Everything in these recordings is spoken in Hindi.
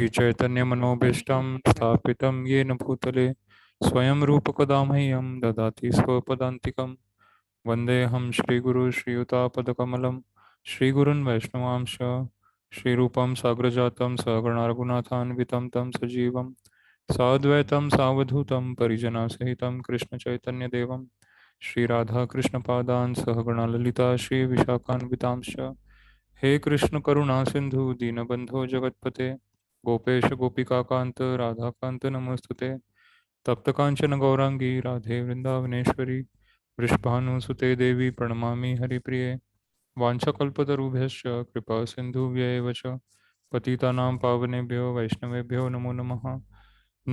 श्रीचैतन्यमनोभीष्टं स्थापितं येन भूतले स्वयं रूपकदा मह्यं ददाति स्वपदान्तिकं वन्देऽहं श्रीगुरुं श्रीयुतापदकमलं श्रीगुरुन् वैष्णवांश श्रीरूपं साग्रजातं सहगणा रघुनाथान्वितं तं सजीवं साद्वैतं सावधूतं परिजनसहितं कृष्णचैतन्यदेवं श्रीराधाकृष्णपादान् सहगणा ललिता श्रीविशाखान्वितांश्च हे कृष्ण करुणा सिंधु दीनबंधो जगतपते गोपेश गोपिकाकांत राधाकांत नमोस्तुते तप्त कांचन गौरांगी राधे वृंदावनेश्वरी वृषभानुसुते देवी प्रणमामि हरिप्रिये वाञ्छकल्पतरुभ्यश्च कृपा सिन्धुभ्यैव च पतितानां पावनेभ्यो वैष्णवेभ्यो नमो नमः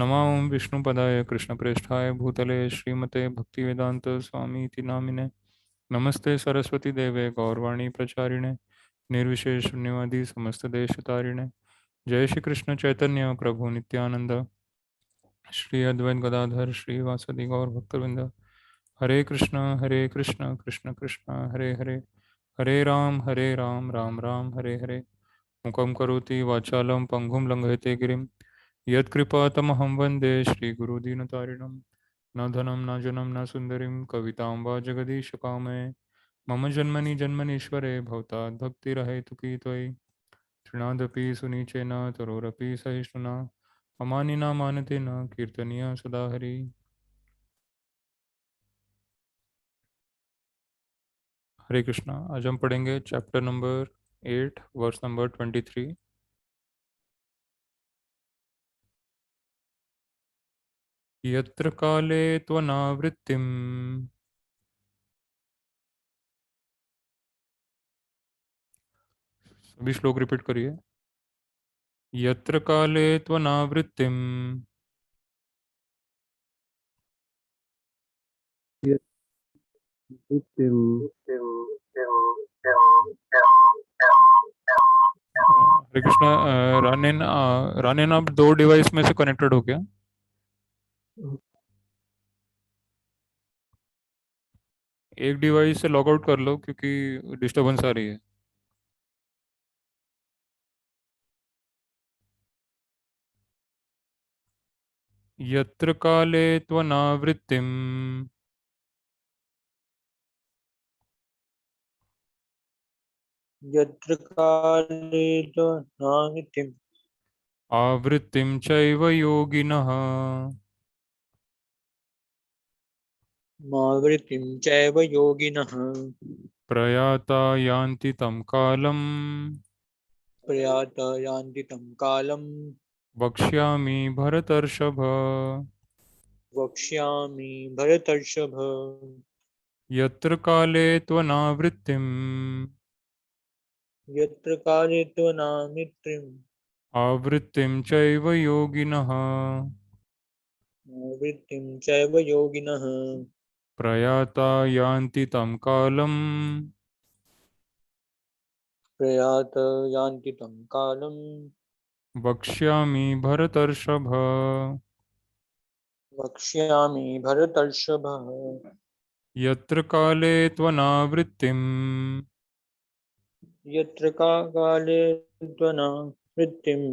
नमो विष्णुपदाय कृष्णप्रेष्ठाय भूतले श्रीमते भक्तिवेदांत स्वामी इति नामिने नमस्ते सरस्वती देवे गौरवाणी प्रचारिणे निर्विशेष शून्यवादी समस्त देश तारिणे जय श्री कृष्ण चैतन्य प्रभु नित्यानंद श्री अद्वैत गदाधर श्रीवासदि गौर भक्तवृंद हरे कृष्ण कृष्ण कृष्ण हरे हरे हरे राम राम राम हरे हरे मुखं करोति वाचालं पंगुं लंघयते गिरिं यत्कृपातमहं वन्दे श्रीगुरुदीनतारिणं न धनं न जनं न सुन्दरीं कवितां वा जगदीशकामये मम जन्मनि जन्मनीश्वरे भवतात् भक्तिरहेतुकी त्वयि तृणादपि सुनीचेन तरोरपि सहिष्णुना अमानिना मानतेन कीर्तनीय सदा हरि हरे कृष्णा। आज हम पढ़ेंगे चैप्टर नंबर 8 वर्स नंबर 23। यत्र काले त्वनावृत्तिम् सभी श्लोक रिपीट करिए। यत्र काले त्वनावृत्तिम् हरे कृष्णा। रानेन आप दो डिवाइस में से कनेक्टेड हो क्या? एक डिवाइस से लॉग आउट कर लो क्योंकि डिस्टरबेंस आ रही है। यत्र काले त्वनावृत्तिम् यत्र काले नानित्यम् आवृत्तिं चैव योगिनः मावृत्तिं चैव योगिनः प्रयाता यान्ति तं कालम् प्रयाता यान्ति तं कालं वक्ष्यामि भरतर्षभ। वक्ष्यामि भरतर्षभ। यत्र काले त्वनावृत्तिम् यत्र काले नानित्यम् आवृत्तिं चैव योगिनः मावृत्तिं चैव योगिनः प्रयाता यान्ति तं कालम् प्रयाता यान्ति तं कालं वक्ष्यामि भरतर्षभ। वक्ष्यामि भरतर्षभ। यत्र काले त्वनावृत्तिम् यत्र काले नावृत्तिम्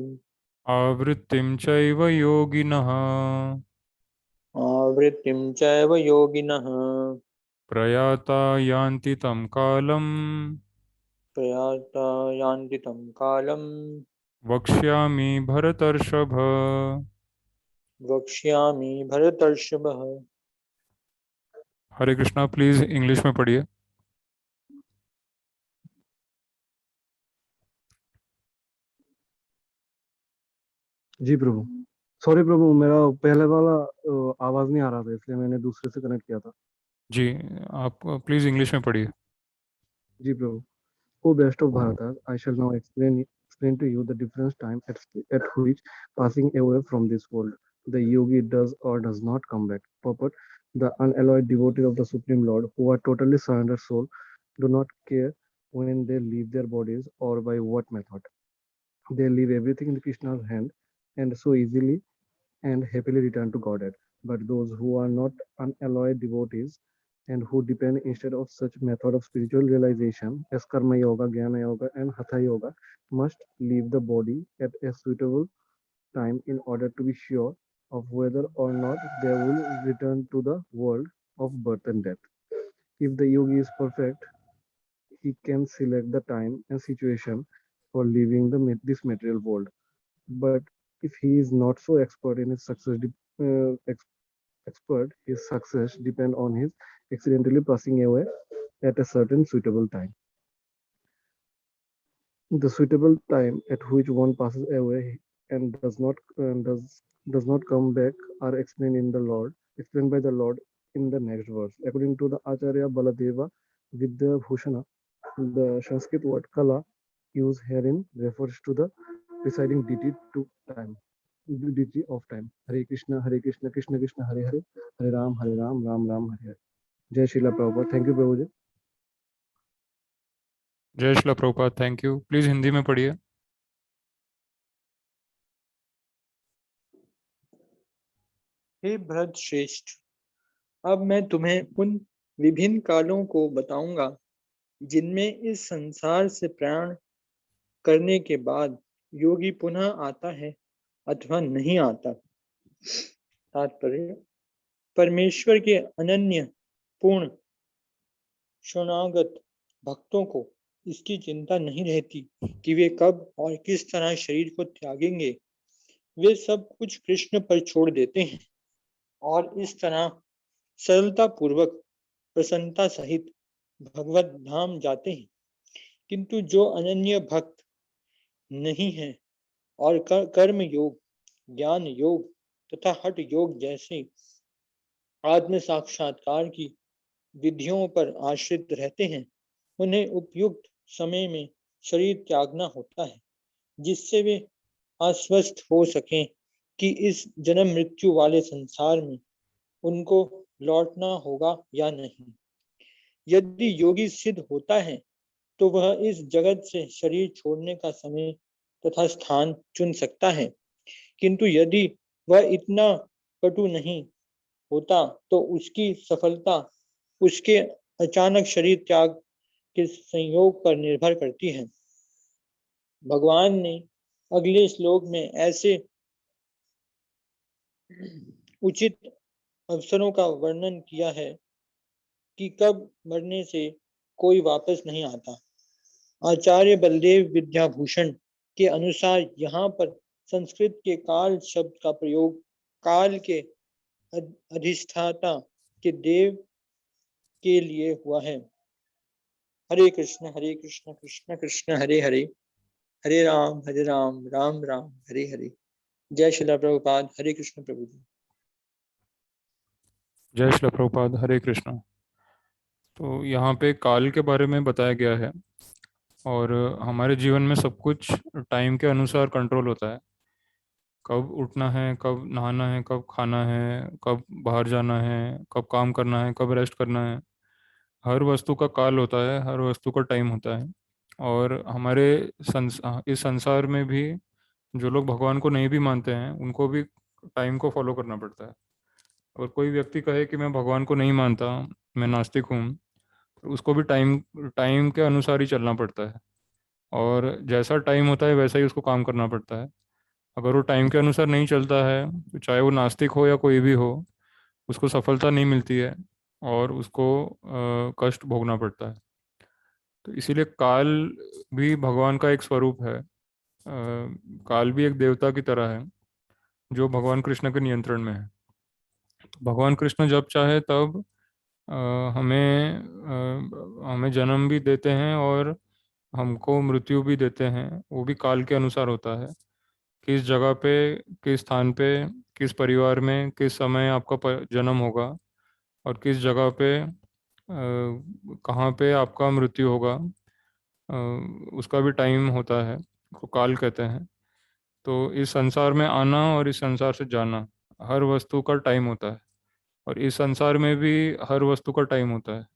आवृत्तिं चैव योगिनः आवृत्तिं चैव योगिनः प्रयाता यान्ति तं कालम् प्रयाता यान्ति तं कालं वक्ष्यामि भरतर्षभ। वक्ष्यामि भरतर्षभः। हरे कृष्णा। प्लीज इंग्लिश में पढ़िए। जी प्रभु। सॉरी प्रभु, मेरा पहले वाला आवाज नहीं आ रहा था, इसलिए मैंने दूसरे से कनेक्ट किया था। जी, आप प्लीज इंग्लिश में पढ़िए। जी प्रभु। O best of Bharatas, I shall now explain to you the different time at which passing away from this world, the yogi does or does not come back. Purport: the unalloyed devotees of the Supreme Lord, who are totally surrendered soul, do not care when they leave their bodies or by what method. They leave everything in Krishna's hand and so easily and happily return to Godhead. But those who are not unalloyed devotees and who depend instead of such method of spiritual realization as Karma Yoga, Jnana Yoga, and Hatha Yoga must leave the body at a suitable time in order to be sure of whether or not they will return to the world of birth and death. If the yogi is perfect, he can select the time and situation for leaving this material world. But if he is not so expert in his his success depend on his accidentally passing away at a certain suitable time. The suitable time at which one passes away and does not come back are explained by the Lord in the next verse. According to the Acharya Baladeva Vidya Bhushana, the Sanskrit word kala used herein refers to the presiding time, deity of time. Hare Krishna, Krishna Krishna, Hare Hare, Hare Ram, Ram Ram, Hare Hare. Jai Srila Prabhupada. Thank you, Prabhuji. जय Srila Prabhupada, thank you. Please Hindi में पढ़िए। हे भरत श्रेष्ठ, अब मैं तुम्हें उन विभिन्न कालों को बताऊंगा जिनमें इस संसार से प्रयाण करने के बाद योगी पुनः आता है अथवा नहीं आता। तात्पर्य, परमेश्वर के अनन्य पूर्ण शरणागत भक्तों को इसकी चिंता नहीं रहती कि वे कब और किस तरह शरीर को त्यागेंगे। वे सब कुछ कृष्ण पर छोड़ देते हैं और इस तरह सरलता पूर्वक प्रसन्नता सहित भगवत धाम जाते हैं। किंतु जो अनन्य भक्त नहीं है और कर्म योग, ज्ञान योग तथा हठ योग जैसे आत्म साक्षात्कार की विधियों पर आश्रित रहते हैं, उन्हें उपयुक्त समय में शरीर त्यागना होता है, जिससे वे आश्वस्त हो सकें कि इस जन्म मृत्यु वाले संसार में उनको लौटना होगा या नहीं। यदि योगी सिद्ध होता है तो वह इस जगत से शरीर छोड़ने का समय तथा स्थान चुन सकता है, किंतु यदि वह इतना पटु नहीं होता तो उसकी सफलता उसके अचानक शरीर त्याग के संयोग पर निर्भर करती है। भगवान ने अगले श्लोक में ऐसे उचित अवसरों का वर्णन किया है कि कब मरने से कोई वापस नहीं आता। आचार्य बलदेव विद्याभूषण के अनुसार यहाँ पर संस्कृत के काल शब्द का प्रयोग काल के अधिष्ठाता के देव के लिए हुआ है। हरे कृष्ण कृष्ण कृष्ण हरे हरे, हरे राम राम राम हरे हरे। जय श्रील प्रभुपाद। हरे कृष्ण प्रभु जी। जय श्रील प्रभुपाद। हरे कृष्ण। तो यहाँ पे काल के बारे में बताया गया है और हमारे जीवन में सब कुछ टाइम के अनुसार कंट्रोल होता है। कब उठना है, कब नहाना है, कब खाना है, कब बाहर जाना है, कब काम करना है, कब रेस्ट करना है। हर वस्तु का काल होता है, हर वस्तु का टाइम होता है। और हमारे इस संसार में भी जो लोग भगवान को नहीं भी मानते हैं, उनको भी टाइम को फॉलो करना पड़ता है। अगर कोई व्यक्ति कहे कि मैं भगवान को नहीं मानता, मैं नास्तिक हूँ, तो उसको भी टाइम टाइम के अनुसार ही चलना पड़ता है। और जैसा टाइम होता है वैसा ही उसको काम करना पड़ता है। अगर वो टाइम के अनुसार नहीं चलता है, तो चाहे वो नास्तिक हो या कोई भी हो, उसको सफलता नहीं मिलती है और उसको कष्ट भोगना पड़ता है। तो इसीलिए काल भी भगवान का एक स्वरूप है। काल भी एक देवता की तरह है जो भगवान कृष्ण के नियंत्रण में है। भगवान कृष्ण जब चाहे तब अ, हमें जन्म भी देते हैं और हमको मृत्यु भी देते हैं। वो भी काल के अनुसार होता है। किस जगह पे, किस स्थान पे, किस परिवार में, किस समय आपका जन्म होगा और किस जगह पे कहाँ पे आपका मृत्यु होगा, उसका भी टाइम होता है, उसको काल कहते हैं। तो इस संसार में आना और इस संसार से जाना, हर वस्तु का टाइम होता है और इस संसार में भी हर वस्तु का टाइम होता है।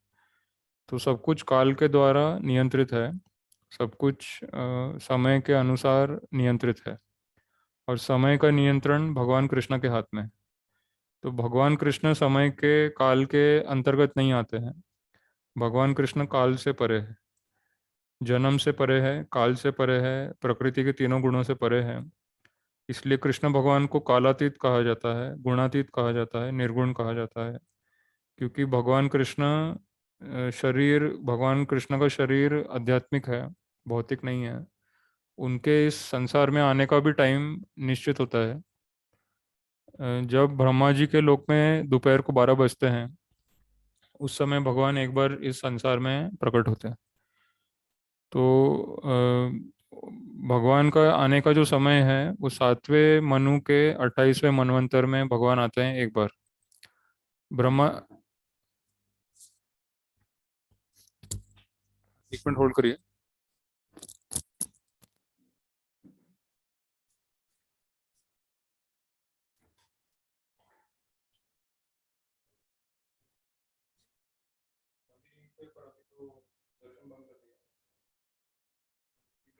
तो सब कुछ काल के द्वारा नियंत्रित है। सब कुछ समय के अनुसार नियंत्रित है और समय का नियंत्रण भगवान कृष्ण के हाथ में है। तो भगवान कृष्ण समय के काल के अंतर्गत नहीं आते हैं। भगवान कृष्ण काल से परे है, जन्म से परे है, काल से परे है, प्रकृति के तीनों गुणों से परे है। इसलिए कृष्ण भगवान को कालातीत कहा जाता है, गुणातीत कहा जाता है, निर्गुण कहा जाता है। क्योंकि भगवान कृष्ण का शरीर आध्यात्मिक है, भौतिक नहीं है। उनके इस संसार में आने का भी टाइम निश्चित होता है। जब ब्रह्मा जी के लोक में दोपहर को 12 बजते हैं, उस समय भगवान एक बार इस संसार में प्रकट होते हैं। तो भगवान का आने का जो समय है वो 7वें मनु के 28वें मनवंतर में भगवान आते हैं एक बार। ब्रह्मा, 1 मिनट होल्ड करिए।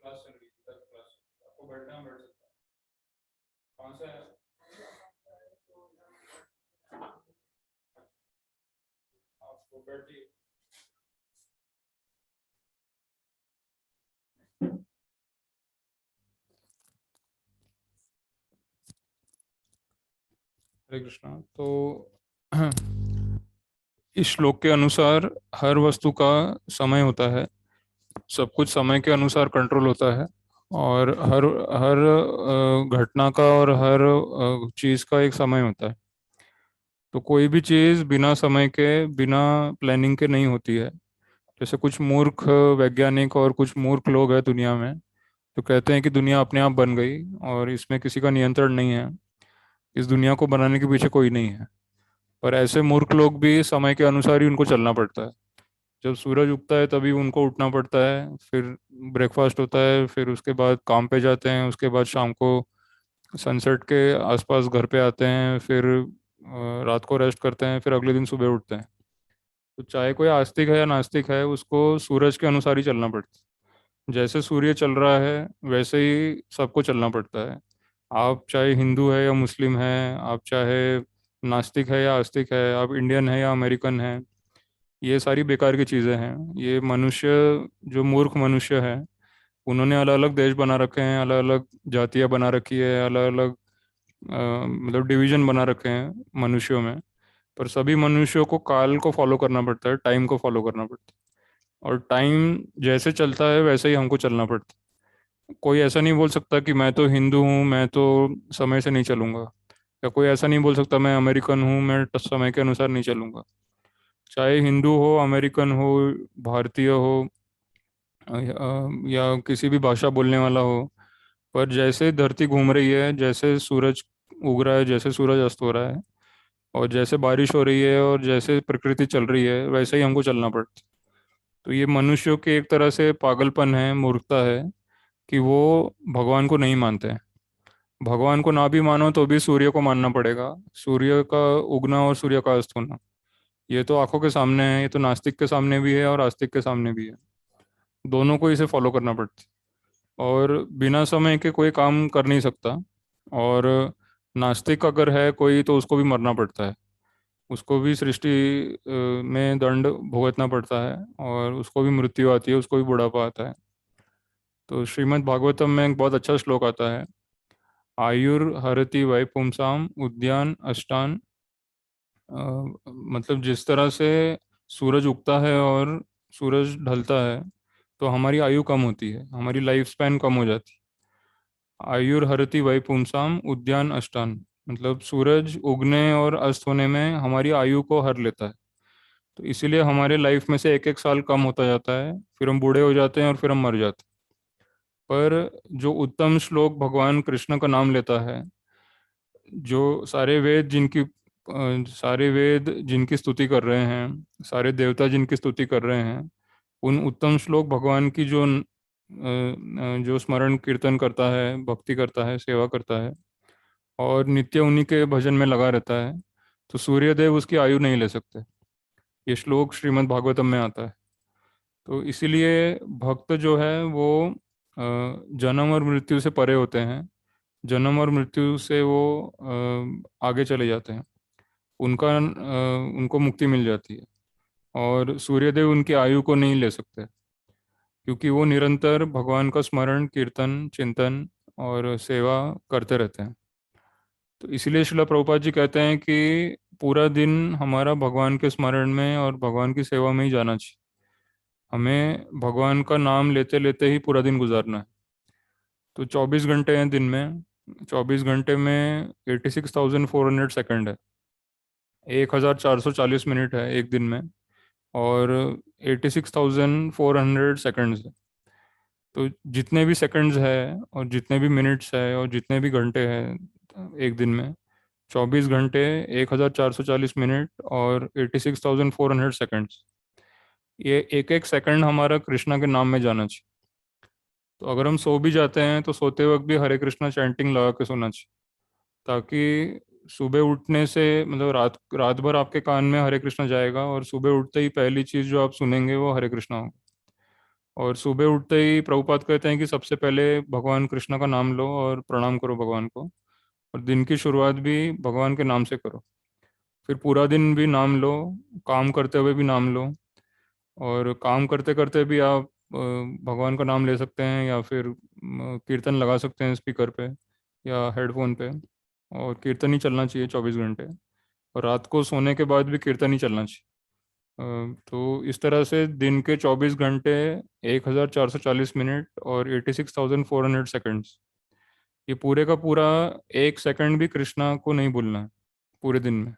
क्लास चल रही है, क्लास आपको बैठना है, बैठ सकते हैं। कहाँ से आया? आपको बैठिए। हरे कृष्णा। तो इस श्लोक के अनुसार हर वस्तु का समय होता है, सब कुछ समय के अनुसार कंट्रोल होता है। और हर हर घटना का और हर चीज़ का एक समय होता है। तो कोई भी चीज़ बिना समय के, बिना प्लानिंग के नहीं होती है। जैसे कुछ मूर्ख वैज्ञानिक और कुछ मूर्ख लोग हैं दुनिया में, तो कहते हैं कि दुनिया अपने आप बन गई और इसमें किसी का नियंत्रण नहीं है, इस दुनिया को बनाने के पीछे कोई नहीं है। पर ऐसे मूर्ख लोग भी समय के अनुसार ही उनको चलना पड़ता है। जब सूरज उगता है तभी उनको उठना पड़ता है, फिर ब्रेकफास्ट होता है, फिर उसके बाद काम पे जाते हैं, उसके बाद शाम को सनसेट के आसपास घर पे आते हैं, फिर रात को रेस्ट करते हैं, फिर अगले दिन सुबह उठते हैं। तो चाहे कोई आस्तिक है या नास्तिक है, उसको सूरज के अनुसार ही चलना पड़ता है। जैसे सूर्य चल रहा है वैसे ही सबको चलना पड़ता है। आप चाहे हिंदू है या मुस्लिम है, आप चाहे नास्तिक है या आस्तिक है, आप इंडियन है या अमेरिकन है, ये सारी बेकार की चीज़ें हैं। ये मनुष्य, जो मूर्ख मनुष्य है, उन्होंने अलग अलग देश बना रखे हैं, अलग अलग जातियाँ बना रखी है, अलग अलग मतलब डिवीजन बना रखे हैं मनुष्यों में। पर सभी मनुष्यों को काल को फॉलो करना पड़ता है, टाइम को फॉलो करना पड़ता है। और टाइम जैसे चलता है वैसे ही हमको चलना पड़ता है। कोई ऐसा नहीं बोल सकता कि मैं तो हिंदू हूँ, मैं तो समय से नहीं चलूँगा। या कोई ऐसा नहीं बोल सकता मैं अमेरिकन हूँ, मैं समय के अनुसार नहीं चलूँगा। चाहे हिंदू हो, अमेरिकन हो, भारतीय हो, या किसी भी भाषा बोलने वाला हो, पर जैसे धरती घूम रही है, जैसे सूरज उग रहा है, जैसे सूरज अस्त हो रहा है, और जैसे बारिश हो रही है, और जैसे प्रकृति चल रही है, वैसे ही हमको चलना पड़ता है। तो ये मनुष्यों के एक तरह से पागलपन है, मूर्खता है, कि वो भगवान को नहीं मानते हैं। भगवान को ना भी मानो तो भी सूर्य को मानना पड़ेगा। सूर्य का उगना और सूर्य का अस्त होना, ये तो आंखों के सामने है, ये तो नास्तिक के सामने भी है और आस्तिक के सामने भी है। दोनों को इसे फॉलो करना पड़ता है। और बिना समय के कोई काम कर नहीं सकता। और नास्तिक अगर है कोई तो उसको भी मरना पड़ता है, उसको भी सृष्टि में दंड भुगतना पड़ता है, और उसको भी मृत्यु आती है, उसको भी बुढ़ापा आता है। तो श्रीमद् भागवतम में एक बहुत अच्छा श्लोक आता है, आयुर हरति वै पुंसाम उद्यान अष्टान। मतलब जिस तरह से सूरज उगता है और सूरज ढलता है, तो हमारी आयु कम होती है, हमारी लाइफ स्पैन कम हो जाती है। आयुर हरति वै पुंसाम उद्यान अष्टान, मतलब सूरज उगने और अस्त होने में हमारी आयु को हर लेता है। तो इसीलिए हमारे लाइफ में से एक एक साल कम होता जाता है, फिर हम बूढ़े हो जाते हैं और फिर हम मर जाते हैं। पर जो उत्तम श्लोक भगवान कृष्ण का नाम लेता है, जो सारे वेद जिनकी स्तुति कर रहे हैं, सारे देवता जिनकी स्तुति कर रहे हैं, उन उत्तम श्लोक भगवान की जो स्मरण कीर्तन करता है, भक्ति करता है, सेवा करता है, और नित्य उन्हीं के भजन में लगा रहता है, तो सूर्यदेव उसकी आयु नहीं ले सकते। ये श्लोक श्रीमद् भागवतम में आता है। तो इसीलिए भक्त जो है वो जन्म और मृत्यु से परे होते हैं। जन्म और मृत्यु से वो आगे चले जाते हैं, उनको मुक्ति मिल जाती है। और सूर्यदेव उनकी आयु को नहीं ले सकते, क्योंकि वो निरंतर भगवान का स्मरण कीर्तन चिंतन और सेवा करते रहते हैं। तो इसीलिए श्रील प्रभुपाद जी कहते हैं कि पूरा दिन हमारा भगवान के स्मरण में और भगवान की सेवा में ही जाना चाहिए। हमें भगवान का नाम लेते लेते ही पूरा दिन गुजारना है। तो 24 घंटे हैं दिन में, 24 घंटे में 86,400 सेकंड है, 1,440 मिनट है एक दिन में, और 86,400 सेकंड्स है। तो जितने भी सेकंड्स है और जितने भी मिनट्स है और जितने भी घंटे हैं एक दिन में, 24 घंटे, 1,440 मिनट और 86,400 सेकंड्स, ये एक एक सेकंड हमारा कृष्णा के नाम में जाना चाहिए। तो अगर हम सो भी जाते हैं तो सोते वक्त भी हरे कृष्णा चैंटिंग लगा के सोना चाहिए, ताकि सुबह उठने से मतलब रात रात भर आपके कान में हरे कृष्णा जाएगा और सुबह उठते ही पहली चीज़ जो आप सुनेंगे वो हरे कृष्णा होगा। और सुबह उठते ही प्रभुपाद कहते हैं कि सबसे पहले भगवान कृष्ण का नाम लो और प्रणाम करो भगवान को, और दिन की शुरुआत भी भगवान के नाम से करो। फिर पूरा दिन भी नाम लो, काम करते हुए भी नाम लो, और काम करते करते भी आप भगवान का नाम ले सकते हैं, या फिर कीर्तन लगा सकते हैं स्पीकर पे या हेडफोन पे, और कीर्तन ही चलना चाहिए 24 घंटे। और रात को सोने के बाद भी कीर्तन ही चलना चाहिए। तो इस तरह से दिन के 24 घंटे, 1,440 मिनट और 86,400 सेकंड्स, ये पूरे का पूरा एक सेकंड भी कृष्णा को नहीं भूलना है पूरे दिन में,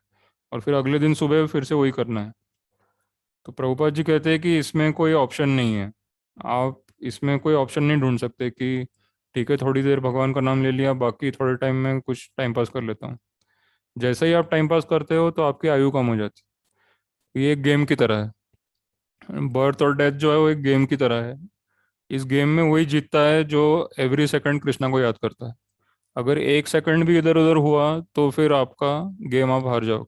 और फिर अगले दिन सुबह फिर से वही करना है। तो प्रभुपाद जी कहते हैं कि इसमें कोई ऑप्शन नहीं है, आप इसमें कोई ऑप्शन नहीं ढूंढ सकते कि ठीक है थोड़ी देर भगवान का नाम ले लिया, बाकी थोड़े टाइम में कुछ टाइम पास कर लेता हूँ। जैसे ही आप टाइम पास करते हो तो आपकी आयु कम हो जाती है। ये एक गेम की तरह है, बर्थ और डेथ जो है वो एक गेम की तरह है। इस गेम में वही जीतता है जो एवरी सेकंड कृष्णा को याद करता है। अगर एक सेकंड भी इधर उधर हुआ तो फिर आपका गेम आप हार जाओ।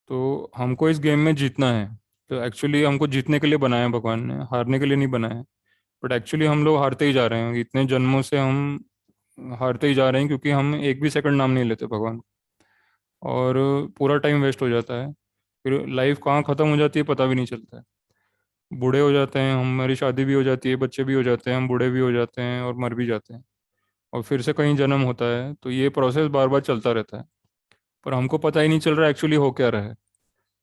तो हमको इस गेम में जीतना है। तो एक्चुअली हमको जीतने के लिए बनाया है भगवान ने, हारने के लिए नहीं बनाया है। बट एक्चुअली हम लोग हारते ही जा रहे हैं, इतने जन्मों से हम हारते ही जा रहे हैं, क्योंकि हम एक भी सेकंड नाम नहीं लेते भगवान का। और पूरा टाइम वेस्ट हो जाता है, फिर लाइफ कहाँ ख़त्म हो जाती है पता भी नहीं चलता है। बूढ़े हो जाते हैं, हमारी शादी भी हो जाती है, बच्चे भी हो जाते हैं, हम बूढ़े भी हो जाते हैं और मर भी जाते हैं, और फिर से कहीं जन्म होता है। तो ये प्रोसेस बार बार चलता रहता है, पर हमको पता ही नहीं चल रहा एक्चुअली हो क्या रहा है।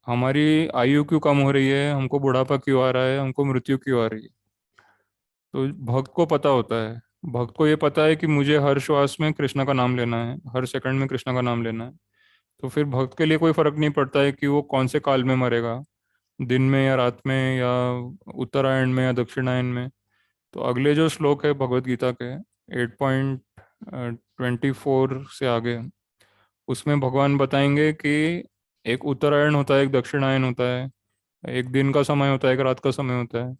हमारी आयु क्यों कम हो रही है, हमको बुढ़ापा क्यों आ रहा है, हमको मृत्यु क्यों आ रही है। तो भक्त को पता होता है, भक्त को ये पता है कि मुझे हर श्वास में कृष्णा का नाम लेना है, हर सेकंड में कृष्णा का नाम लेना है। तो फिर भक्त के लिए कोई फर्क नहीं पड़ता है कि वो कौन से काल में मरेगा, दिन में या रात में या उत्तरायण में या दक्षिणायन में। तो अगले जो श्लोक है भगवत गीता के 8.24 से आगे, उसमें भगवान बताएंगे कि एक उत्तरायण होता है, एक दक्षिणायन होता है, एक दिन का समय होता है, एक रात का समय होता है।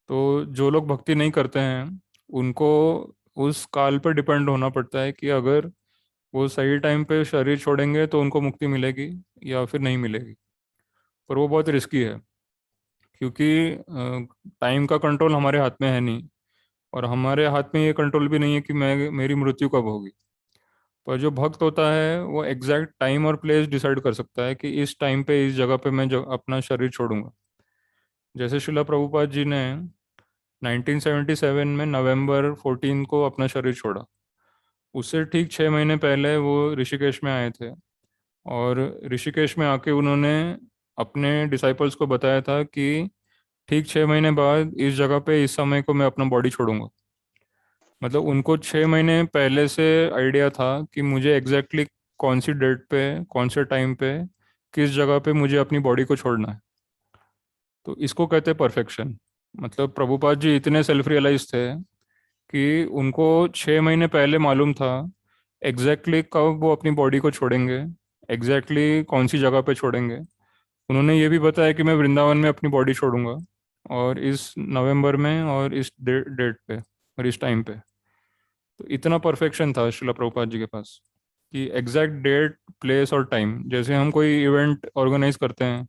तो जो लोग भक्ति नहीं करते हैं उनको उस काल पर डिपेंड होना पड़ता है कि अगर वो सही टाइम पे शरीर छोड़ेंगे तो उनको मुक्ति मिलेगी या फिर नहीं मिलेगी। पर वो बहुत रिस्की है, क्योंकि टाइम का कंट्रोल हमारे हाथ में है नहीं, और हमारे हाथ में ये कंट्रोल भी नहीं है कि मैं मेरी मृत्यु कब होगी। पर जो भक्त होता है वो एग्जैक्ट टाइम और प्लेस डिसाइड कर सकता है कि इस टाइम पे इस जगह पे मैं अपना शरीर छोड़ूंगा। जैसे शिला प्रभुपाद जी ने 1977 में नवंबर 14 को अपना शरीर छोड़ा। उससे ठीक 6 महीने पहले वो ऋषिकेश में आए थे, और ऋषिकेश में आके उन्होंने अपने डिसाइपल्स को बताया था कि ठीक 6 महीने बाद इस जगह पे इस समय को मैं अपना बॉडी छोड़ूंगा। मतलब उनको 6 महीने पहले से आइडिया था कि मुझे एग्जैक्टली कौन सी डेट पे, कौन से टाइम पे, किस जगह पे मुझे अपनी बॉडी को छोड़ना है। तो इसको कहते हैं परफेक्शन। मतलब प्रभुपाद जी इतने सेल्फ रियलाइज थे कि उनको 6 महीने पहले मालूम था एग्जैक्टली कब वो अपनी बॉडी को छोड़ेंगे, एग्जैक्टली कौन सी जगह पे छोड़ेंगे। उन्होंने ये भी बताया कि मैं वृंदावन में अपनी बॉडी छोड़ूंगा, और इस नवंबर में और इस डेट पे और इस टाइम पे। तो इतना परफेक्शन था शिला प्रभुपाद जी के पास कि एग्जैक्ट डेट, प्लेस और टाइम। जैसे हम कोई इवेंट ऑर्गेनाइज करते हैं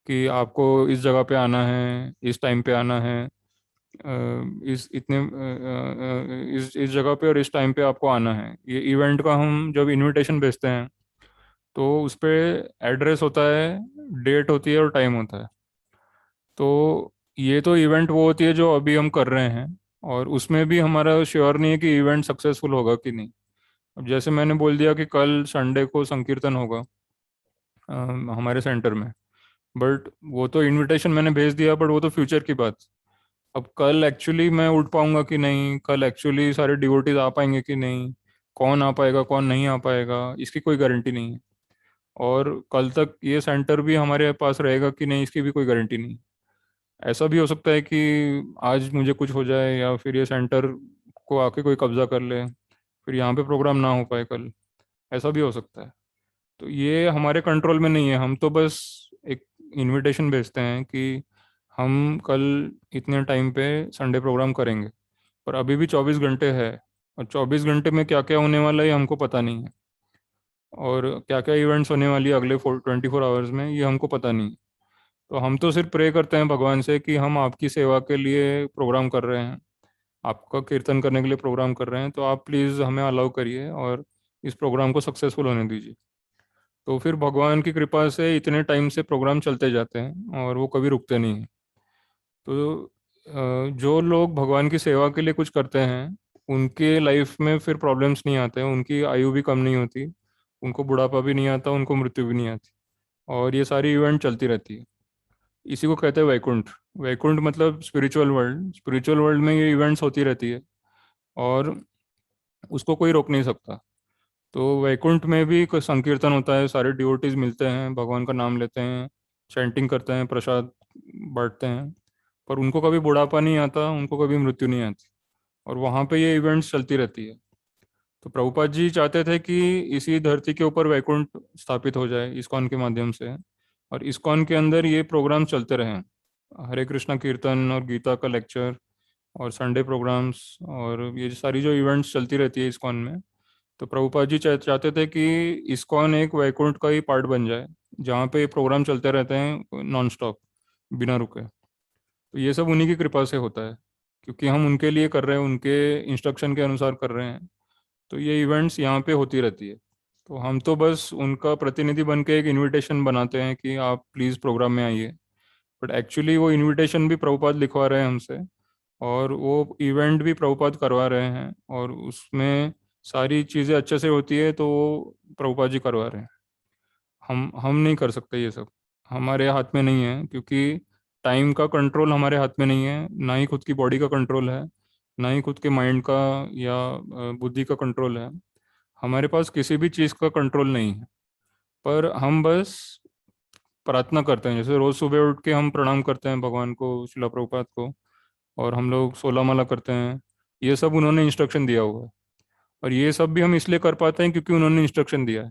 कि आपको इस जगह पे आना है, इस टाइम पे आना है, इस इतने इस जगह पे और इस टाइम पे आपको आना है। ये इवेंट का हम जब इनविटेशन भेजते हैं तो उस पे एड्रेस होता है, डेट होती है और टाइम होता है। तो ये तो इवेंट वो होती है जो अभी हम कर रहे हैं, और उसमें भी हमारा श्योर नहीं है कि इवेंट सक्सेसफुल होगा कि नहीं। अब जैसे मैंने बोल दिया कि कल संडे को संकीर्तन होगा हमारे सेंटर में, बट वो तो इनविटेशन मैंने भेज दिया, बट वो तो फ्यूचर की बात। अब कल एक्चुअली मैं उठ पाऊंगा कि नहीं, कल एक्चुअली सारे डिवोटीज आ पाएंगे कि नहीं, कौन आ पाएगा कौन नहीं आ पाएगा, इसकी कोई गारंटी नहीं है। और कल तक ये सेंटर भी हमारे पास रहेगा कि नहीं, इसकी भी कोई गारंटी नहीं। ऐसा भी हो सकता है कि आज मुझे कुछ हो जाए या फिर ये सेंटर को आके कोई कब्जा कर ले, फिर यहाँ पे प्रोग्राम ना हो पाए कल, ऐसा भी हो सकता है। तो ये हमारे कंट्रोल में नहीं है। हम तो बस एक इनविटेशन भेजते हैं कि हम कल इतने टाइम पे संडे प्रोग्राम करेंगे, पर अभी भी 24 घंटे है, और 24 घंटे में क्या क्या होने वाला है ये हमको पता नहीं है, और क्या क्या इवेंट्स होने वाली है अगले 24 आवर्स में ये हमको पता नहीं है। तो हम तो सिर्फ प्रे करते हैं भगवान से कि हम आपकी सेवा के लिए प्रोग्राम कर रहे हैं, आपका कीर्तन करने के लिए प्रोग्राम कर रहे हैं, तो आप प्लीज़ हमें अलाउ करिए और इस प्रोग्राम को सक्सेसफुल होने दीजिए। तो फिर भगवान की कृपा से इतने टाइम से प्रोग्राम चलते जाते हैं और वो कभी रुकते नहीं हैं। तो जो लोग भगवान की सेवा के लिए कुछ करते हैं उनके लाइफ में फिर प्रॉब्लम्स नहीं आते हैं, उनकी आयु भी कम नहीं होती, उनको बुढ़ापा भी नहीं आता, उनको मृत्यु भी नहीं आती, और ये सारी इवेंट चलती रहती है। इसी को कहते हैं वैकुंठ। वैकुंठ मतलब स्पिरिचुअल वर्ल्ड। स्पिरिचुअल वर्ल्ड में ये इवेंट्स होती रहती है और उसको कोई रोक नहीं सकता। तो वैकुंठ में भी कोई संकीर्तन होता है, सारे डिवोटीज मिलते हैं, भगवान का नाम लेते हैं, चैंटिंग करते हैं, प्रसाद बांटते हैं, पर उनको कभी बुढ़ापा नहीं आता, उनको कभी मृत्यु नहीं आती, और वहाँ पे ये इवेंट्स चलती रहती है। तो प्रभुपाद जी चाहते थे कि इसी धरती के ऊपर वैकुंठ स्थापित हो जाए इस्कॉन के माध्यम से, और इस्कॉन के अंदर ये प्रोग्राम चलते रहें, हरे कृष्णा कीर्तन और गीता का लेक्चर और संडे प्रोग्राम्स और ये सारी जो इवेंट्स चलती रहती है इस्कॉन में। तो प्रभुपाद जी चाहते थे कि इस्कॉन एक वैकुंठ का ही पार्ट बन जाए, जहाँ पे प्रोग्राम चलते रहते हैं नॉन स्टॉप, बिना रुके। तो ये सब उन्हीं की कृपा से होता है, क्योंकि हम उनके लिए कर रहे हैं, उनके इंस्ट्रक्शन के अनुसार कर रहे हैं। तो ये इवेंट्स यहाँ पे होती रहती है। तो हम तो बस उनका प्रतिनिधि बन के एक इनविटेशन बनाते हैं कि आप प्लीज़ प्रोग्राम में आइए, बट एक्चुअली वो इनविटेशन भी प्रभुपाद लिखवा रहे हैं हमसे, और वो इवेंट भी प्रभुपाद करवा रहे हैं, और उसमें सारी चीज़ें अच्छे से होती है तो वो प्रभुपाद जी करवा रहे हैं। हम नहीं कर सकते ये सब, हमारे हाथ में नहीं है, क्योंकि टाइम का कंट्रोल हमारे हाथ में नहीं है, ना ही खुद की बॉडी का कंट्रोल है, ना ही खुद के माइंड का या बुद्धि का कंट्रोल है। हमारे पास किसी भी चीज़ का कंट्रोल नहीं है। पर हम बस प्रार्थना करते हैं, जैसे रोज़ सुबह उठ के हम प्रणाम करते हैं भगवान को, शिला प्रभुपाद को, और हम लोग 16 माला करते हैं। ये सब उन्होंने इंस्ट्रक्शन दिया हुआ है, और ये सब भी हम इसलिए कर पाते हैं क्योंकि उन्होंने इंस्ट्रक्शन दिया है।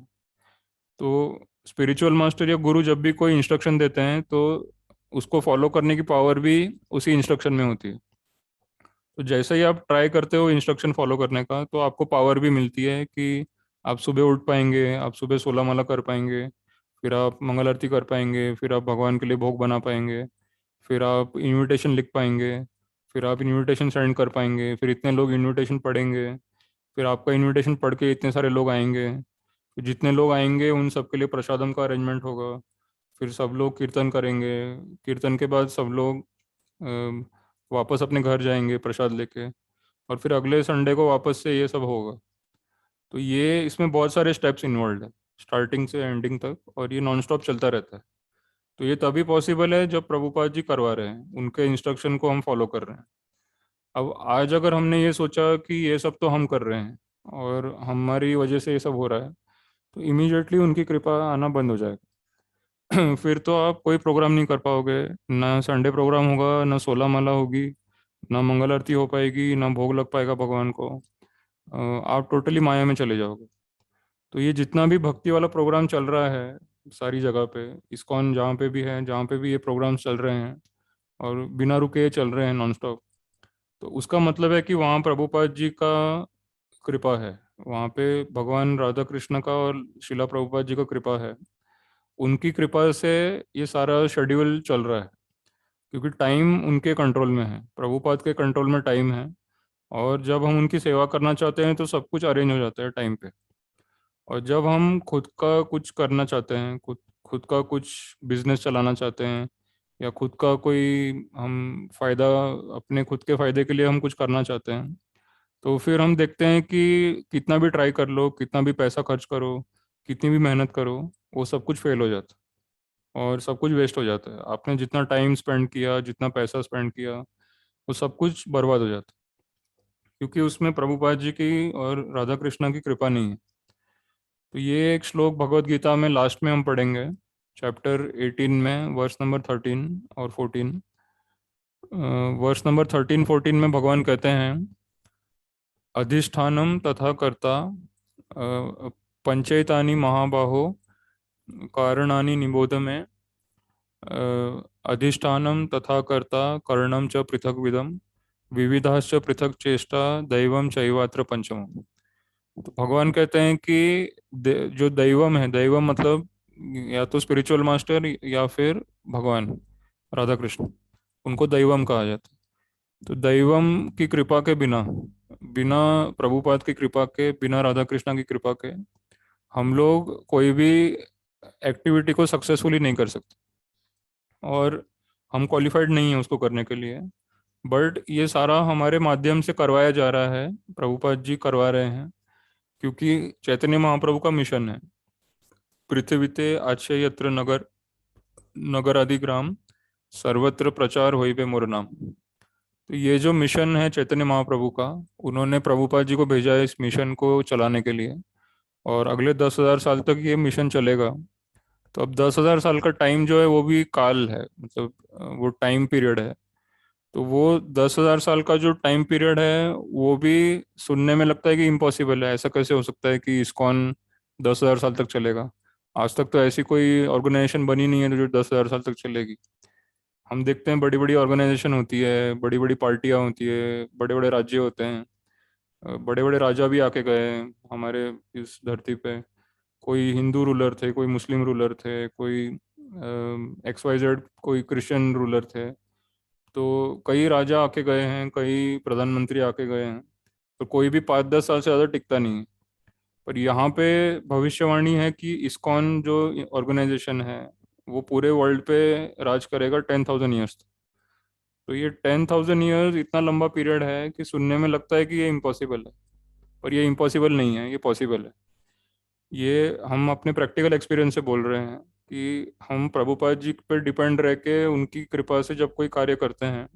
तो स्पिरिचुअल मास्टर या गुरु जब भी कोई इंस्ट्रक्शन देते हैं तो उसको फॉलो करने की पावर भी उसी इंस्ट्रक्शन में होती है। तो जैसे ही आप ट्राई करते हो इंस्ट्रक्शन फॉलो करने का, तो आपको पावर भी मिलती है कि आप सुबह उठ पाएंगे, आप सुबह 16 माला कर पाएंगे, फिर आप मंगल आरती कर पाएंगे, फिर आप भगवान के लिए भोग बना पाएंगे, फिर आप इनविटेशन लिख पाएंगे, फिर आप इनविटेशन सेंड कर पाएंगे, फिर इतने लोग इनविटेशन पढ़ेंगे, फिर आपका इनविटेशन पढ़ के इतने सारे लोग आएंगे, फिर जितने लोग आएंगे उन सबके लिए प्रसादम का अरेंजमेंट होगा, फिर सब लोग कीर्तन करेंगे, कीर्तन के बाद सब लोग वापस अपने घर जाएंगे प्रसाद लेके, और फिर अगले संडे को वापस से ये सब होगा। तो ये इसमें बहुत सारे स्टेप्स इन्वॉल्व है, स्टार्टिंग से एंडिंग तक, और ये नॉन स्टॉप चलता रहता है। तो ये तभी पॉसिबल है जब प्रभुपाद जी करवा रहे हैं, उनके इंस्ट्रक्शन को हम फॉलो कर रहे हैं। अब आज अगर हमने ये सोचा कि ये सब तो हम कर रहे हैं और हमारी वजह से ये सब हो रहा है, तो इमीडिएटली उनकी कृपा आना बंद हो जाएगा। फिर तो आप कोई प्रोग्राम नहीं कर पाओगे, ना संडे प्रोग्राम होगा, ना 16 माला होगी, ना मंगल आरती हो पाएगी, ना भोग लग पाएगा भगवान को। आप टोटली माया में चले जाओगे। तो ये जितना भी भक्ति वाला प्रोग्राम चल रहा है सारी जगह पे, इस्कॉन जहाँ पे भी है, जहाँ पे भी ये प्रोग्राम्स चल रहे हैं और बिना रुके चल रहे हैं नॉन स्टॉप, तो उसका मतलब है कि वहाँ प्रभुपाद जी का कृपा है, वहाँ पे भगवान राधा कृष्ण का और शिला प्रभुपाद जी का कृपा है। उनकी कृपा से ये सारा शेड्यूल चल रहा है, क्योंकि टाइम उनके कंट्रोल में है, प्रभुपाद के कंट्रोल में टाइम है, और जब हम उनकी सेवा करना चाहते हैं तो सब कुछ अरेंज हो जाता है टाइम पे। और जब हम खुद का कुछ करना चाहते हैं, खुद खुद का कुछ बिजनेस चलाना चाहते हैं, या खुद का कोई हम फायदा, अपने खुद के फायदे के लिए हम कुछ करना चाहते हैं, तो फिर हम देखते हैं कि कितना भी ट्राई कर लो, कितना भी पैसा खर्च करो, कितनी भी मेहनत करो, वो सब कुछ फेल हो जाता है और सब कुछ वेस्ट हो जाता है। आपने जितना टाइम स्पेंड किया, जितना पैसा स्पेंड किया, वो सब कुछ बर्बाद हो जाता है, क्योंकि उसमें प्रभुपाद जी की और राधा कृष्णा की कृपा नहीं है। तो ये एक श्लोक भगवत गीता में लास्ट में हम पढ़ेंगे, चैप्टर 18 में वर्स नंबर 13 और 14। वर्स नंबर 13-14 में भगवान कहते हैं, अधिष्ठानम तथा कर्ता पंचैतानि महाबाहो कारणानि निबोध में, अधिष्ठानम तथा कर्ता करणम च पृथक विदम, विविधाश्च पृथक चेष्टा दैवम चैवात्र पंचमम। तो भगवान कहते हैं कि जो दैवम है, दैवम मतलब या तो स्पिरिचुअल मास्टर या फिर भगवान राधा कृष्ण, उनको दैवम कहा जाता है। तो दैवम की कृपा के बिना, बिना प्रभुपाद की कृपा के, बिना राधा कृष्णा की कृपा के हम लोग कोई भी एक्टिविटी को सक्सेसफुली नहीं कर सकते, और हम क्वालिफाइड नहीं है उसको करने के लिए। बट ये सारा हमारे माध्यम से करवाया जा रहा है, प्रभुपाद जी करवा रहे हैं, क्योंकि चैतन्य महाप्रभु का मिशन है, पृथ्वीते आच्छे यत्र नगर नगर आदि ग्राम सर्वत्र प्रचार होई बे मोर नाम। तो ये जो मिशन है चैतन्य महाप्रभु का, उन्होंने प्रभुपाद जी को भेजा है इस मिशन को चलाने के लिए, और अगले 10,000 साल तक ये मिशन चलेगा। तो अब 10,000 साल का टाइम जो है वो भी काल है, मतलब वो टाइम पीरियड है। तो वो 10,000 साल का जो टाइम पीरियड है वो भी सुनने में लगता है कि इम्पॉसिबल है, ऐसा कैसे हो सकता है कि इस्कॉन 10,000 साल तक चलेगा। आज तक तो ऐसी कोई ऑर्गेनाइजेशन बनी नहीं है जो 10,000 साल तक चलेगी। हम देखते हैं बड़ी बड़ी ऑर्गेनाइजेशन होती है, बड़ी बड़ी पार्टियां होती है, बड़े बड़े राज्य होते हैं, बड़े बड़े राजा भी आके गए हैं हमारे इस धरती पे। कोई हिंदू रूलर थे, कोई मुस्लिम रूलर थे, कोई XYZ, कोई क्रिश्चियन रूलर थे। तो कई राजा आके गए हैं, कई प्रधानमंत्री आके गए हैं, तो कोई भी 5-10 साल से ज़्यादा टिकता नहीं है। पर यहाँ पे भविष्यवाणी है कि इस्कॉन जो ऑर्गेनाइजेशन है वो पूरे वर्ल्ड पे राज करेगा 10,000 ईयर्स। तो ये 10,000 ईयर्स इतना लंबा पीरियड है कि सुनने में लगता है कि ये इम्पॉसिबल है, पर ये इम्पॉसिबल नहीं है, ये पॉसिबल है। ये हम अपने प्रैक्टिकल एक्सपीरियंस से बोल रहे हैं कि हम प्रभुपाद जी पर डिपेंड रह के उनकी कृपा से जब कोई कार्य करते हैं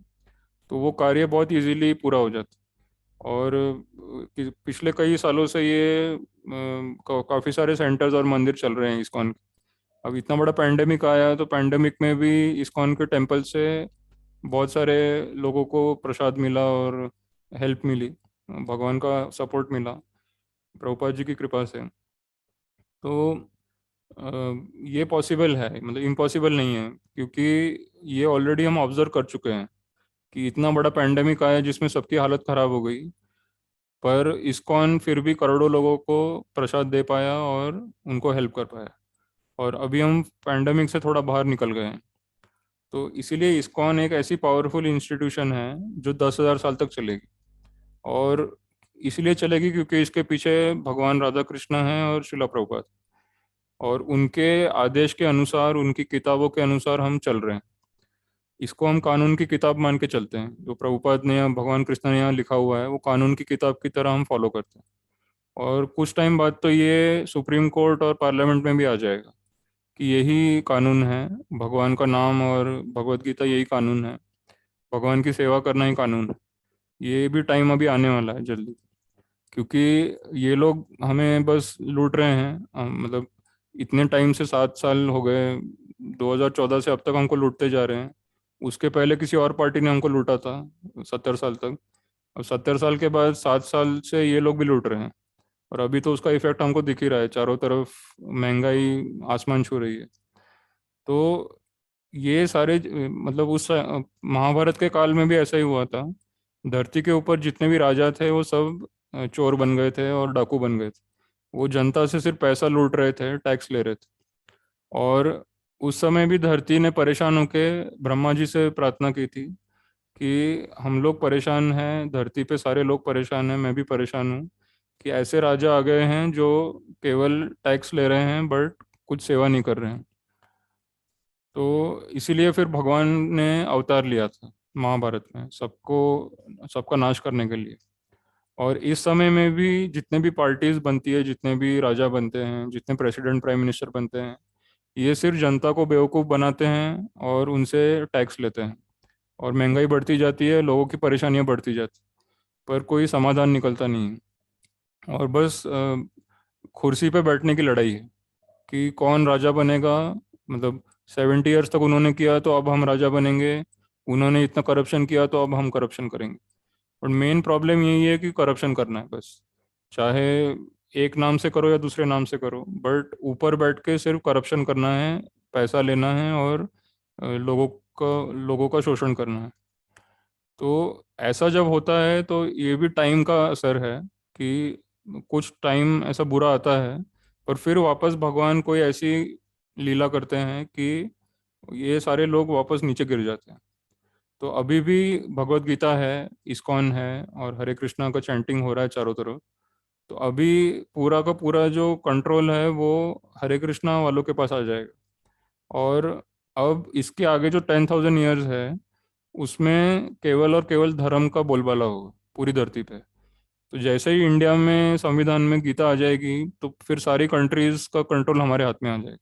तो वो कार्य बहुत इजीली पूरा हो जाता है। और पिछले कई सालों से ये काफ़ी सारे सेंटर्स और मंदिर चल रहे हैं इस्कॉन के। अब इतना बड़ा पैंडेमिक आया, तो पैंडेमिक में भी इस्कॉन के टेम्पल से बहुत सारे लोगों को प्रसाद मिला और हेल्प मिली, भगवान का सपोर्ट मिला प्रभुपाद जी की कृपा से। तो अ, ये पॉसिबल है, मतलब इम्पॉसिबल नहीं है, क्योंकि ये ऑलरेडी हम ऑब्जर्व कर चुके हैं कि इतना बड़ा पैंडेमिक आया जिसमें सबकी हालत ख़राब हो गई, पर इस्कॉन फिर भी करोड़ों लोगों को प्रसाद दे पाया और उनको हेल्प कर पाया। और अभी हम पैंडेमिक से थोड़ा बाहर निकल गए हैं। तो इसीलिए इस्कॉन एक ऐसी पावरफुल इंस्टीट्यूशन है जो 10,000 साल तक चलेगी। और इसलिए चलेगी क्योंकि इसके पीछे भगवान राधा कृष्ण हैं और शिला प्रभुपाद, और उनके आदेश के अनुसार, उनकी किताबों के अनुसार हम चल रहे हैं। इसको हम कानून की किताब मान के चलते हैं, जो प्रभुपाद ने या भगवान कृष्ण ने यहाँ लिखा हुआ है वो कानून की किताब की तरह हम फॉलो करते हैं। और कुछ टाइम बाद तो ये सुप्रीम कोर्ट और पार्लियामेंट में भी आ जाएगा कि यही कानून है, भगवान का नाम और भगवत गीता यही कानून है, भगवान की सेवा करना ही कानून है। ये भी टाइम अभी आने वाला है जल्दी, क्योंकि ये लोग हमें बस लूट रहे हैं। मतलब इतने टाइम से 7 साल हो गए, 2014 से अब तक हमको लूटते जा रहे हैं। उसके पहले किसी और पार्टी ने हमको लूटा था 70 साल तक। अब 70 साल के बाद 7 साल से ये लोग भी लूट रहे हैं, और अभी तो उसका इफेक्ट हमको दिख ही रहा है, चारों तरफ महंगाई आसमान छू रही है। तो ये सारे मतलब उस महाभारत के काल में भी ऐसा ही हुआ था। धरती के ऊपर जितने भी राजा थे वो सब चोर बन गए थे और डाकू बन गए थे। वो जनता से सिर्फ पैसा लूट रहे थे, टैक्स ले रहे थे। और उस समय भी धरती ने परेशान होके ब्रह्मा जी से प्रार्थना की थी कि हम लोग परेशान हैं, धरती पे सारे लोग परेशान हैं, मैं भी परेशान हूँ, कि ऐसे राजा आ गए हैं जो केवल टैक्स ले रहे हैं बट कुछ सेवा नहीं कर रहे हैं। तो इसीलिए फिर भगवान ने अवतार लिया था महाभारत में, सबका नाश करने के लिए। और इस समय में भी जितने भी पार्टीज बनती है, जितने भी राजा बनते हैं, जितने प्रेसिडेंट प्राइम मिनिस्टर बनते हैं, ये सिर्फ जनता को बेवकूफ़ बनाते हैं और उनसे टैक्स लेते हैं, और महंगाई बढ़ती जाती है, लोगों की परेशानियां बढ़ती जाती, पर कोई समाधान निकलता नहीं है। और बस कुर्सी पे बैठने की लड़ाई है कि कौन राजा बनेगा। मतलब 70 ईयर्स तक उन्होंने किया तो अब हम राजा बनेंगे, उन्होंने इतना करप्शन किया तो अब हम करप्शन करेंगे। और मेन प्रॉब्लम यही है कि करप्शन करना है बस, चाहे एक नाम से करो या दूसरे नाम से करो, बट ऊपर बैठ के सिर्फ करप्शन करना है, पैसा लेना है, और लोगों का शोषण करना है। तो ऐसा जब होता है तो ये भी टाइम का असर है कि कुछ टाइम ऐसा बुरा आता है, पर फिर वापस भगवान कोई ऐसी लीला करते हैं कि ये सारे लोग वापस नीचे गिर जाते हैं। तो अभी भी भगवत गीता है, इस्कॉन है, और हरे कृष्णा का चैंटिंग हो रहा है चारों तरफ। तो अभी पूरा का पूरा जो कंट्रोल है वो हरे कृष्णा वालों के पास आ जाएगा। और अब इसके आगे जो 10,000 ईयर्स है, उसमें केवल और केवल धर्म का बोलबाला होगा पूरी धरती पे। तो जैसे ही इंडिया में संविधान में गीता आ जाएगी तो फिर सारी कंट्रीज का कंट्रोल हमारे हाथ में आ जाएगा,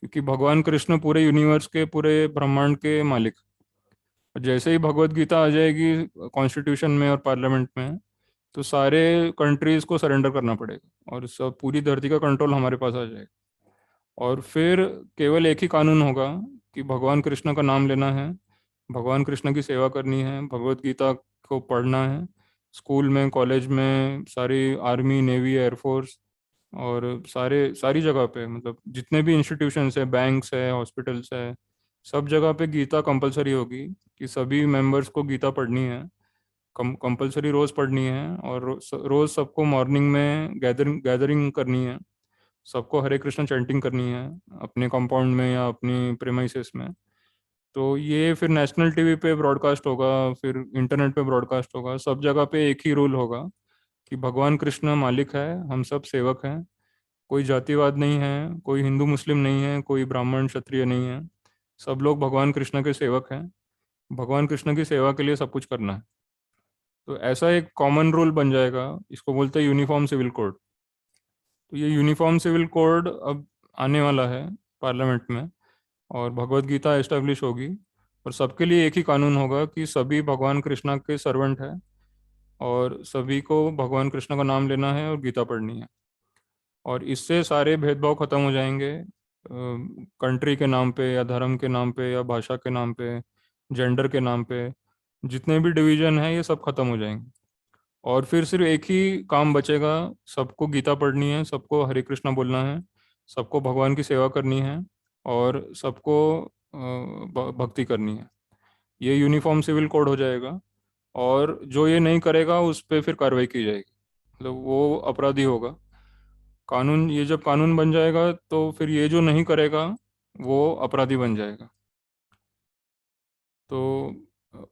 क्योंकि भगवान कृष्ण पूरे यूनिवर्स के, पूरे ब्रह्मांड के मालिक। और जैसे ही भगवत गीता आ जाएगी कॉन्स्टिट्यूशन में और पार्लियामेंट में, तो सारे कंट्रीज को सरेंडर करना पड़ेगा और सब पूरी धरती का कंट्रोल हमारे पास आ जाएगा। और फिर केवल एक ही कानून होगा कि भगवान कृष्ण का नाम लेना है, भगवान कृष्ण की सेवा करनी है, भगवत गीता को पढ़ना है, स्कूल में, कॉलेज में, सारी आर्मी, नेवी, एयरफोर्स, और सारी जगह पे, मतलब जितने भी इंस्टीट्यूशंस है, बैंक्स है, हॉस्पिटल्स है, सब जगह पे गीता कंपलसरी होगी कि सभी मेंबर्स को गीता पढ़नी है, कंपलसरी रोज़ पढ़नी है। और रोज़ सबको मॉर्निंग में गैदरिंग गैदरिंग करनी है, सबको हरे कृष्ण चैंटिंग करनी है अपने कंपाउंड में या अपनी प्रेमाइसेस में। तो ये फिर नेशनल टीवी पे ब्रॉडकास्ट होगा, फिर इंटरनेट पे ब्रॉडकास्ट होगा, सब जगह पे एक ही रूल होगा कि भगवान कृष्ण मालिक है, हम सब सेवक हैं, कोई जातिवाद नहीं है, कोई हिंदू मुस्लिम नहीं है, कोई ब्राह्मण क्षत्रिय नहीं है, सब लोग भगवान कृष्ण के सेवक हैं, भगवान कृष्ण की सेवा के लिए सब कुछ करना है। तो ऐसा एक कॉमन रूल बन जाएगा, इसको बोलते हैं यूनिफॉर्म सिविल कोड। तो ये यूनिफॉर्म सिविल कोड अब आने वाला है पार्लियामेंट में, और भगवत गीता एस्टेब्लिश होगी, और सबके लिए एक ही कानून होगा कि सभी भगवान कृष्णा के सर्वेंट हैं, और सभी को भगवान कृष्ण का नाम लेना है और गीता पढ़नी है। और इससे सारे भेदभाव खत्म हो जाएंगे, कंट्री के नाम पे या धर्म के नाम पे या भाषा के नाम पे, जेंडर के नाम पे, जितने भी डिवीजन है ये सब खत्म हो जाएंगे। और फिर सिर्फ एक ही काम बचेगा, सबको गीता पढ़नी है, सबको हरे कृष्णा बोलना है, सबको भगवान की सेवा करनी है, और सबको भक्ति करनी है। ये यूनिफॉर्म सिविल कोड हो जाएगा, और जो ये नहीं करेगा उस पर फिर कार्रवाई की जाएगी, मतलब वो अपराधी होगा। कानून, ये जब कानून बन जाएगा तो फिर ये जो नहीं करेगा वो अपराधी बन जाएगा। तो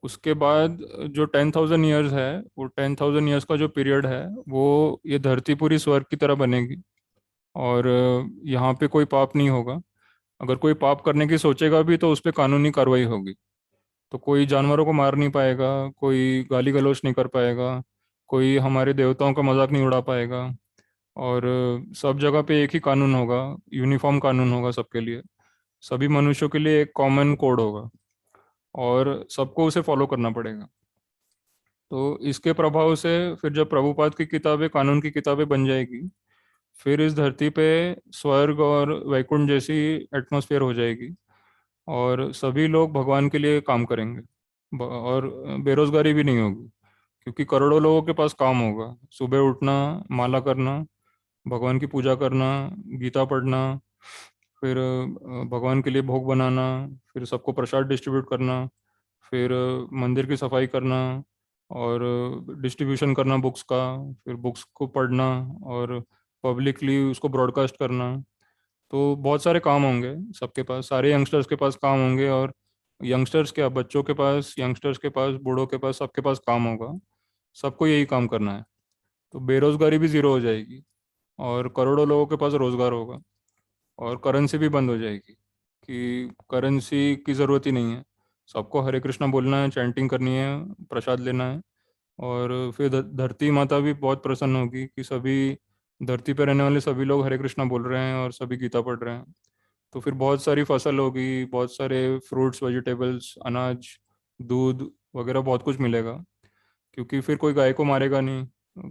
उसके बाद जो 10,000 ईयर्स है, वो 10,000 ईयर्स का जो पीरियड है, वो ये धरती पूरी स्वर्ग की तरह बनेगी, और यहाँ पे कोई पाप नहीं होगा। अगर कोई पाप करने की सोचेगा भी तो उस पर कानूनी कार्रवाई होगी। तो कोई जानवरों को मार नहीं पाएगा, कोई गाली गलौज नहीं कर पाएगा, कोई हमारे देवताओं का मजाक नहीं उड़ा पाएगा। और सब जगह पे एक ही कानून होगा, यूनिफॉर्म कानून होगा सबके लिए, सभी मनुष्यों के लिए एक कॉमन कोड होगा, और सबको उसे फॉलो करना पड़ेगा। तो इसके प्रभाव से फिर जब प्रभुपाद की किताबें कानून की किताबें बन जाएगी, फिर इस धरती पे स्वर्ग और वैकुंठ जैसी एटमॉस्फेयर हो जाएगी, और सभी लोग भगवान के लिए काम करेंगे, और बेरोजगारी भी नहीं होगी, क्योंकि करोड़ों लोगों के पास काम होगा। सुबह उठना, माला करना, भगवान की पूजा करना, गीता पढ़ना, फिर भगवान के लिए भोग बनाना, फिर सबको प्रसाद डिस्ट्रीब्यूट करना, फिर मंदिर की सफाई करना, और डिस्ट्रीब्यूशन करना बुक्स का, फिर बुक्स को पढ़ना, और पब्लिकली उसको ब्रॉडकास्ट करना। तो बहुत सारे काम होंगे सबके पास, सारे यंगस्टर्स के पास काम होंगे, और यंगस्टर्स क्या, बच्चों के पास, यंगस्टर्स के पास, बूढ़ों के पास, सबके पास काम होगा, सबको यही काम करना है। तो बेरोजगारी भी ज़ीरो हो जाएगी, और करोड़ों लोगों के पास रोजगार होगा, और करेंसी भी बंद हो जाएगी। कि करेंसी की ज़रूरत ही नहीं है। सबको हरे कृष्णा बोलना है, चैंटिंग करनी है, प्रसाद लेना है, और फिर धरती माता भी बहुत प्रसन्न होगी कि सभी धरती पर रहने वाले सभी लोग हरे कृष्णा बोल रहे हैं और सभी गीता पढ़ रहे हैं। तो फिर बहुत सारी फसल होगी, बहुत सारे फ्रूट्स, वेजिटेबल्स, अनाज, दूध वगैरह बहुत कुछ मिलेगा, क्योंकि फिर कोई गाय को मारेगा नहीं,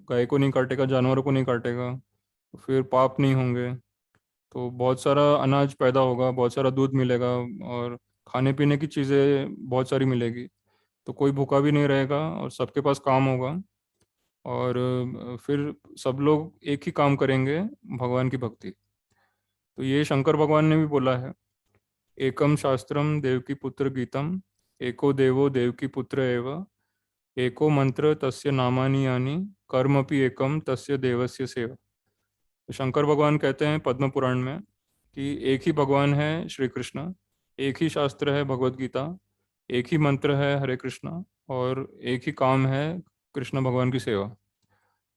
गाय को नहीं काटेगा, जानवरों को नहीं काटेगा, तो फिर पाप नहीं होंगे। तो बहुत सारा अनाज पैदा होगा, बहुत सारा दूध मिलेगा, और खाने पीने की चीज़ें बहुत सारी मिलेगी। तो कोई भूखा भी नहीं रहेगा और सबके पास काम होगा। और फिर सब लोग एक ही काम करेंगे, भगवान की भक्ति। तो ये शंकर भगवान ने भी बोला है, एकम शास्त्रम देवकी पुत्र गीतम, एको देवो देवकी पुत्र एव, एको मंत्र तस्य नामानि यानि, कर्मपि एकम तस्य देवस्य सेवा। तो शंकर भगवान कहते हैं पद्म पुराण में कि एक ही भगवान है श्री कृष्ण, एक ही शास्त्र है भगवत गीता, एक ही मंत्र है हरे कृष्णा, और एक ही काम है कृष्ण भगवान की सेवा।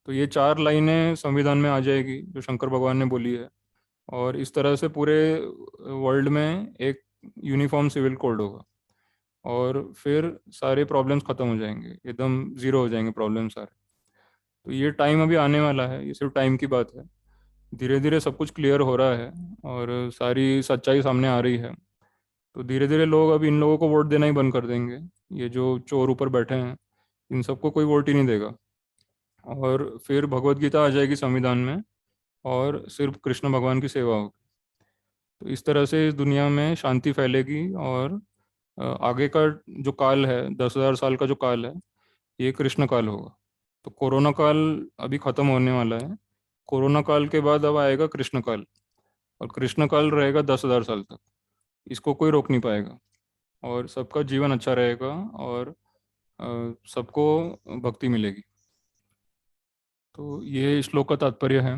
तो ये चार लाइनें संविधान में आ जाएगी जो शंकर भगवान ने बोली है, और इस तरह से पूरे वर्ल्ड में एक यूनिफॉर्म सिविल कोड होगा, और फिर सारे प्रॉब्लम्स खत्म हो जाएंगे, एकदम ज़ीरो हो जाएंगे प्रॉब्लम सारे। तो ये टाइम अभी आने वाला है, ये सिर्फ टाइम की बात है। धीरे धीरे सब कुछ क्लियर हो रहा है और सारी सच्चाई सामने आ रही है। तो धीरे धीरे लोग अब इन लोगों को वोट देना ही बंद कर देंगे। ये जो चोर ऊपर बैठे हैं, इन सबको कोई वोट ही नहीं देगा, और फिर भगवत गीता आ जाएगी संविधान में, और सिर्फ कृष्ण भगवान की सेवा होगी। तो इस तरह से इस दुनिया में शांति फैलेगी, और आगे का जो काल है, 10,000 साल का जो काल है, ये कृष्ण काल होगा। तो कोरोना काल अभी ख़त्म होने वाला है। कोरोना काल के बाद अब आएगा कृष्ण काल, और कृष्ण काल रहेगा 10,000 साल तक। इसको कोई रोक नहीं पाएगा, और सबका जीवन अच्छा रहेगा, और सबको भक्ति मिलेगी। तो ये श्लोक का तात्पर्य है।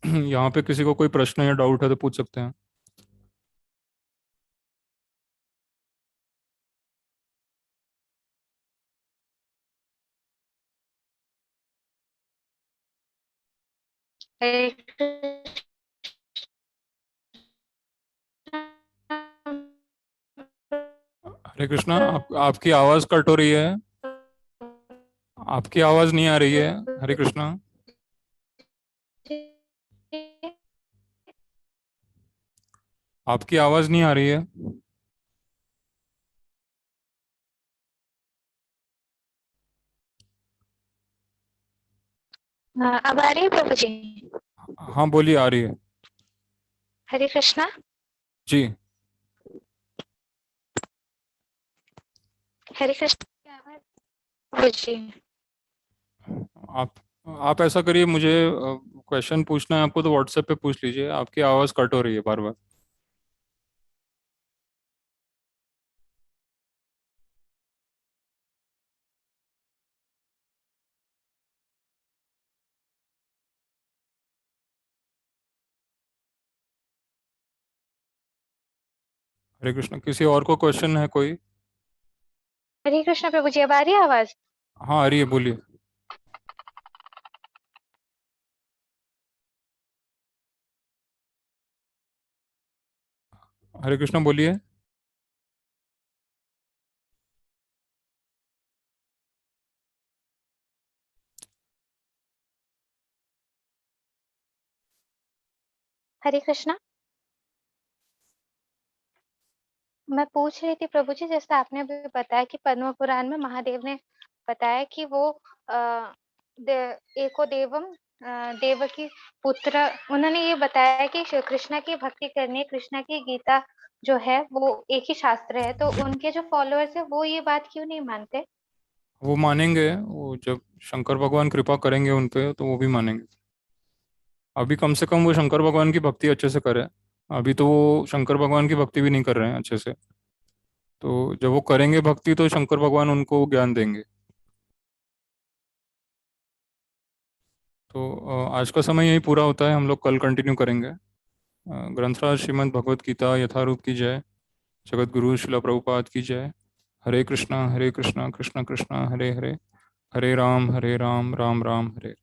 यहाँ पे किसी को कोई प्रश्न या डाउट है तो पूछ सकते हैं। हरे कृष्णा। हरे कृष्णा, आपकी आवाज़ कट हो रही है, आपकी आवाज़ नहीं आ रही है। हरे कृष्णा, आपकी आवाज़ नहीं आ रही है। हाँ, अब आ रही है प्रभु जी। हाँ बोलिए, आ रही है। हरे कृष्णा। जी। हरे कृष्णा। प्रभु जी। आप आप ऐसा करिए, मुझे क्वेश्चन पूछना है आपको तो व्हाट्सएप पे पूछ लीजिए, आपकी आवाज़ कट हो रही है बार बार। हरे कृष्णा, किसी और को क्वेश्चन है कोई? हरे कृष्णा प्रभु जी, अब आ रही है आवाज? हाँ आ रही है, बोलिए। हरे कृष्णा, बोलिए। हरे कृष्णा। मैं पूछ रही थी प्रभु जी, जैसे आपने अभी बताया कि पद्म पुराण में महादेव ने बताया कि वो एको देवम देवकी पुत्र, उन्होंने ये बताया कि कृष्णा की भक्ति करनी, कृष्णा की गीता जो है वो एक ही शास्त्र है, तो उनके जो फॉलोअर्स है वो ये बात क्यों नहीं मानते? वो मानेंगे, वो जब शंकर भगवान कृपा करेंगे उन पे तो वो भी मानेंगे। अभी कम से कम वो शंकर भगवान की भक्ति अच्छे से करें। अभी तो वो शंकर भगवान की भक्ति भी नहीं कर रहे हैं अच्छे से। तो जब वो करेंगे भक्ति तो शंकर भगवान उनको ज्ञान देंगे। तो आज का समय यही पूरा होता है, हम लोग कल कंटिन्यू करेंगे। ग्रंथराज श्रीमद् भगवत गीता यथारूप की जय। जगत गुरु शिला प्रभुपाद की जय। हरे कृष्णा कृष्णा कृष्णा हरे हरे, हरे राम राम राम हरे।